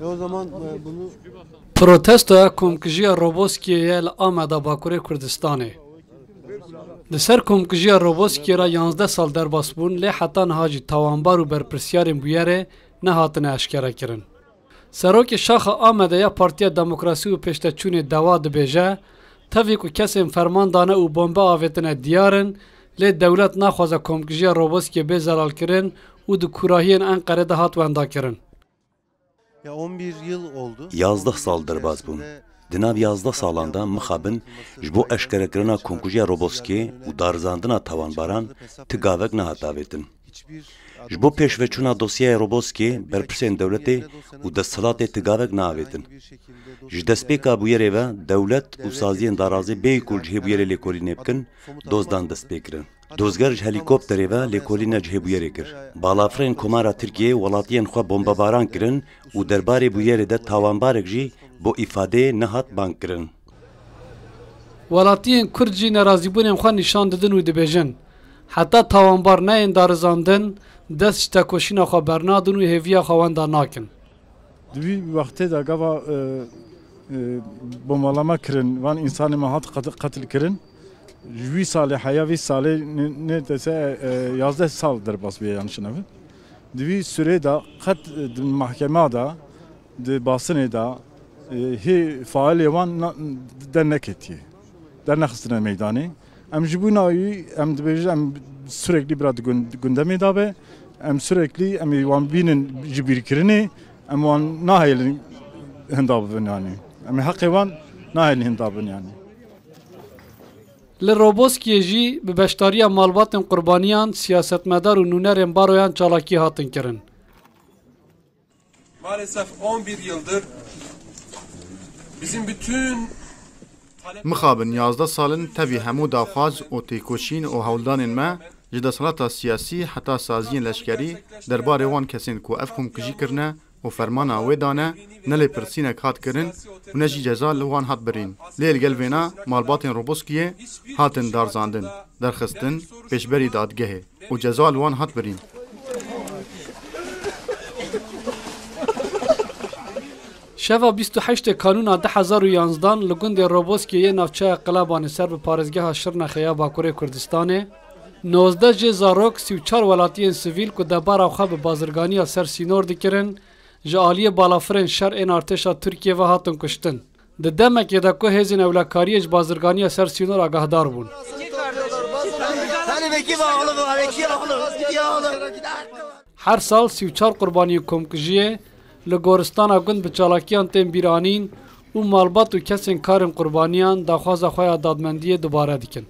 O zaman bunu Protestoya komkijiya Roboskiye li Ameda Bakurê Kurdistanê. Li ser komkijiya Roboskiye ra 11 sal derbas bûn lê heta niha jî tawanbar û berpirsyarên bûyerê nehatine eşkerekirin. Serokê Şaxa Amedaya Partiya Demokrasî û Pêşteçûnê Dewa dibêje, tevî ku kesên ferman dane û bombe avêtine diyar in, lê dewlet naxwaze komkijiya Roboskiye bê zelalkirin û di kurahiyên Enqerê de hat wendakirin. ya 11 yıl oldu. 11 sal derbas bûn. Di nav 11 salanda mixabin ji bo eşkerekirina komkijiya Roboskiye û darizandina tawanbaran tigavek nehat avêtin. Ji bo pêşveçûna dosyaya Roboskiye berpirsên dewletê û desthilatê tigavek neavêtin. Ji destpêka bûyerê ve dewlet û saziyên darazê bêyî ku ji hêbûyerê lêkolînê bikin, dozdan destpêkirin. Dozger ji helîkopterê ve lêkolîna ji hêbûyerê kir. Balafirên Komara Tirkiyeyê welatiyên xwe bombebaran kirin û derbarê bûyerê de tawanbarek jî bo îfadeyê nehat bangkirin. Welatiyên Kurd jî nerazîbûnên xwe nîşan didin û dibêjin. Heta tawanbar neyên darizandin, dest ji tekoşîna xwe bernadin û hêviya xwe wenda nakin. Divî wextê de gava bombalama kirin, van insanê me hat qetil kirin. Ji wî salê heya vî salê ne dese 11 sal derbas bûye yanişin ev. Divî sürê de qet di mahkema da di basınê da hê faalê wan derneketiye. Dernexistine meydanê. Em ji bûna wî em dibêjin em süreklî bira di gundemê da be. Em süreklî em ê wan bînin ji bîrkirinê em wan nahêlin hinda bibin yani. Em ê heqê wan nahêlin hinda bibin yani. Li Roboskiye jî bi beşdariya malbatên qurbaniyan siyasetmedar û nûnerên baroyan çalakî hatin kirin. Maalesef 11 yıldır bizim bütün Mixabin 11 salin tevî hemû daxwaz û têkoşîn û hewldanên me ji desthelata siyasî heta saziyên leşkerî derbarê wan kesên ku ev komkijî kirine û fermana wê dane ne lêpirsînek hat kirin û ne jî ceza li wan hat birîn. Lê li gel vêna malbatên Roboskiye hatin darzandin, derxistin pêşberî dadgehê û ceza li wan hat birîn. Şeva 28 Kanûna 2011 li gundê Roboskiyeyê navçeya Qelebanê ser bi parêzgeha Şirnexê ya Bakurê Kurdistanê, 19 jê zarok 34 welatiyên sivîl ku debara xwe bi bazirganiya ser sînor dikirin, ji aliyê balafirên şer ên artêşa Tirkiye ve hatin kuştin. Di demekê de ku hêzên ewlekariyê ji bazirganiya ser sînor agahdar bûn. Her sal 34 qurbaniyên komkijiyê li goristana gund bi çalakiyan tên bîranîn û malbat û kesên karên qurbaniyan daxwaza xwe ya dadmendiyê dubare dikin.